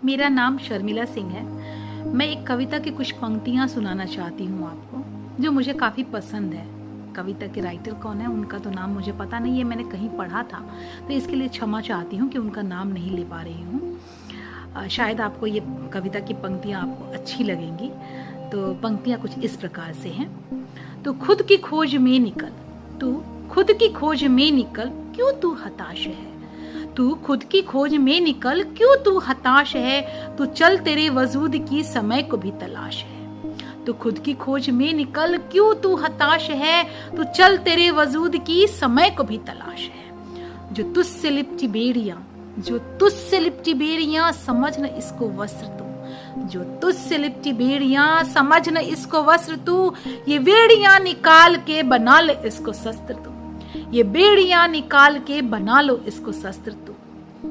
मेरा नाम शर्मिला सिंह है। मैं एक कविता की कुछ पंक्तियां सुनाना चाहती हूँ आपको, जो मुझे काफ़ी पसंद है। कविता के राइटर कौन है उनका तो नाम मुझे पता नहीं है, मैंने कहीं पढ़ा था, तो इसके लिए क्षमा चाहती हूँ कि उनका नाम नहीं ले पा रही हूँ। शायद आपको ये कविता की पंक्तियाँ आपको अच्छी लगेंगी। तो पंक्तियाँ कुछ इस प्रकार से हैं। तो खुद की खोज में निकल, तू खुद की खोज में निकल, क्यों तू हताश है। तू खुद की खोज में निकल, क्यों तू हताश है। तू चल, तेरे वजूद की समय को भी तलाश है। तू खुद की खोज में निकल, क्यों तू हताश है। तू चल, तेरे वजूद की समय को भी तलाश है। जो तुझसे लिपटी बेड़ियां, जो तुझसे लिपटी बेड़ियां, समझ न इसको वस्त्र तू। जो तुझसे लिपटी बेड़ियां, समझ न इसको वस्त्र तू। ये बेड़ियां निकाल के बना ले इसको शस्त्र तू। ये बेड़ियां निकाल के बना लो इसको शस्त्र तू।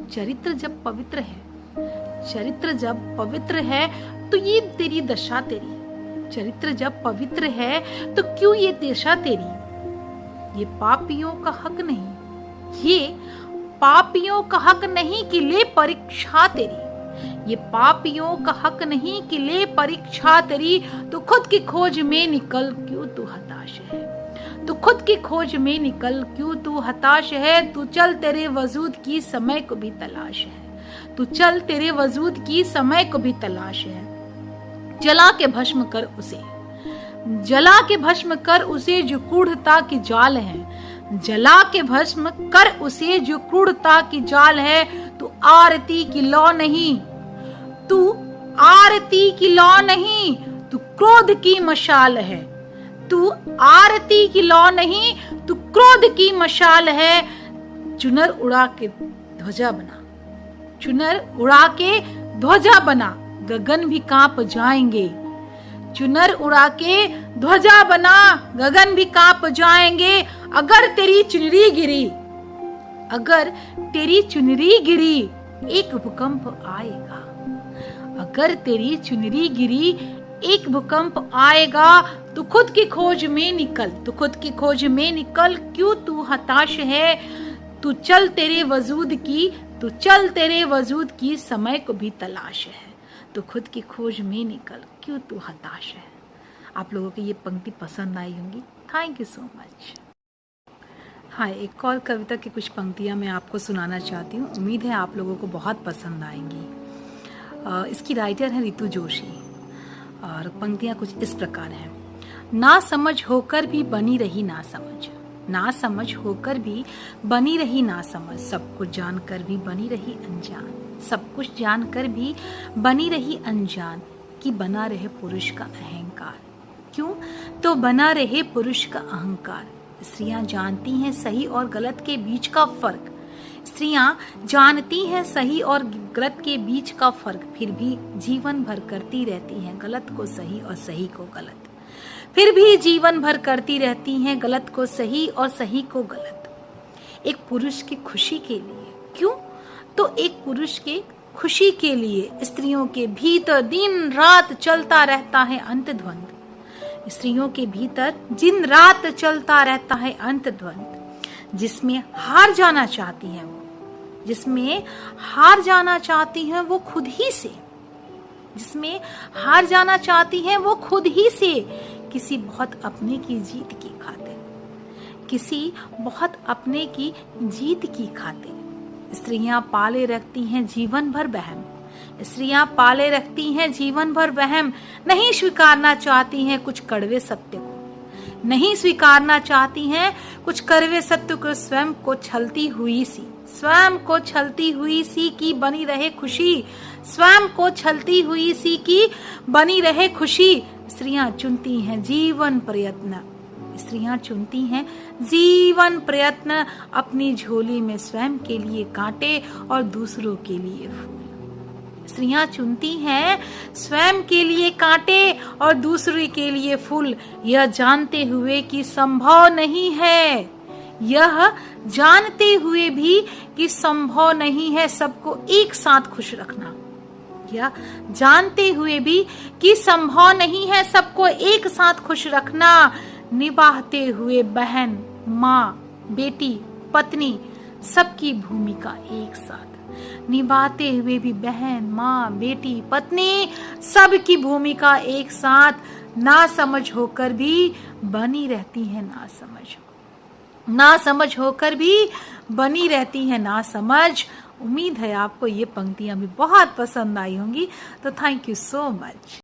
चरित्र जब पवित्र है, चरित्र जब पवित्र है, तो ये तेरी दशा तेरी। चरित्र जब पवित्र है, तो क्यों ये दशा तेरी। ये पापियों का हक नहीं, ये पापियों का हक नहीं कि ले परीक्षा तेरी। ये पापियों का हक नहीं कि ले परीक्षा तेरी। तो खुद की खोज में निकल, क्यों तू हताश है। तू खुद की खोज में निकल, क्यों तू हताश है। तू चल, तेरे वजूद की समय को भी तलाश है। तू चल, तेरे वजूद की समय को भी तलाश है। जला के भस्म कर उसे, जला के भस्म कर उसे जो क्रूरता की जाल है। जला के भस्म कर उसे जो क्रूरता की जाल है। तू आरती की लौ नहीं, तू आरती की लौ नहीं, तू क्रोध की मशाल है। तू आरती की लौ नहीं, तू क्रोध की मशाल है। चुनर उड़ा के ध्वजा बना, चुनर उड़ा के ध्वजा बना, गगन भी कांप जाएंगे। चुनर उड़ा के ध्वजा बना, गगन भी कांप जाएंगे। अगर तेरी चुनरी गिरी, अगर तेरी चुनरी गिरी, एक भूकंप आएगा। अगर तेरी चुनरी गिरी, एक भूकंप आएगा। तू खुद की खोज में निकल, तू खुद की खोज में निकल, क्यों तू हताश है। तू चल, तेरे वजूद की, तू चल, तेरे वजूद की समय को भी तलाश है। तो खुद की खोज में निकल, क्यों तू हताश है। आप लोगों को ये पंक्ति पसंद आई होंगी। Thank you so much. हाँ, एक और कविता की कुछ पंक्तियाँ मैं आपको सुनाना चाहती हूँ। उम्मीद है आप लोगों को बहुत पसंद आएंगी। इसकी राइटर है ऋतु जोशी और पंक्तियाँ कुछ इस प्रकार हैं। ना समझ होकर भी बनी रही ना समझ, ना समझ होकर भी बनी रही ना समझ। सब कुछ जानकर भी बनी रही अनजान, सब कुछ जानकर भी बनी रही अनजान। कि बना रहे पुरुष का अहंकार, क्यों तो बना रहे पुरुष का अहंकार। स्त्रियां जानती हैं सही और गलत के बीच का फर्क, स्त्रियां जानती हैं सही और गलत के बीच का फर्क। फिर भी जीवन भर करती रहती हैं गलत को सही और सही को गलत। फिर भी जीवन भर करती रहती हैं गलत को सही और सही को गलत। एक पुरुष की खुशी के लिए, क्यों तो एक पुरुष के खुशी के लिए स्त्रियों के भीतर दिन रात चलता रहता है अंतद्वंद। स्त्रियों के भीतर दिन रात चलता रहता है अंतद्वंद। जिसमें हार जाना चाहती हैं वो, जिसमें हार जाना चाहती हैं वो खुद ही से, जिसमें हार जाना चाहती हैं वो खुद ही से। किसी बहुत अपने की जीत की खातिर, किसी बहुत अपने की जीत की खातिर स्त्रियां पाले रखती हैं जीवन भर वहम। स्त्रियां पाले रखती हैं जीवन भर वहम। नहीं स्वीकारना चाहती हैं कुछ कड़वे सत्य को, नहीं स्वीकारना चाहती हैं कुछ कड़वे सत्य को। स्वयं को छलती हुई सी, स्वयं को छलती हुई सी की बनी रहे खुशी, स्वयं को छलती हुई सी की बनी रहे खुशी। स्त्रियां चुनती हैं जीवन प्रयत्न, स्त्रियां चुनती हैं जीवन प्रयत्न। अपनी झोली में स्वयं के लिए कांटे और दूसरों के लिए फूल। स्त्रियां चुनती हैं स्वयं के लिए कांटे और दूसरे के लिए फूल। यह जानते हुए कि संभव नहीं है, यह जानते हुए भी कि संभव नहीं है सबको एक साथ खुश रखना। यह जानते हुए भी कि संभव नहीं है सबको एक साथ खुश रखना। निभाते हुए बहन, माँ, बेटी, पत्नी सबकी भूमिका एक साथ, निभाते हुए भी बहन, माँ, बेटी, पत्नी सबकी भूमिका एक साथ ना समझ होकर भी बनी रहती है ना समझ होकर भी बनी रहती है ना समझ। उम्मीद है आपको ये पंक्तियां भी बहुत पसंद आई होंगी। तो थैंक यू सो मच।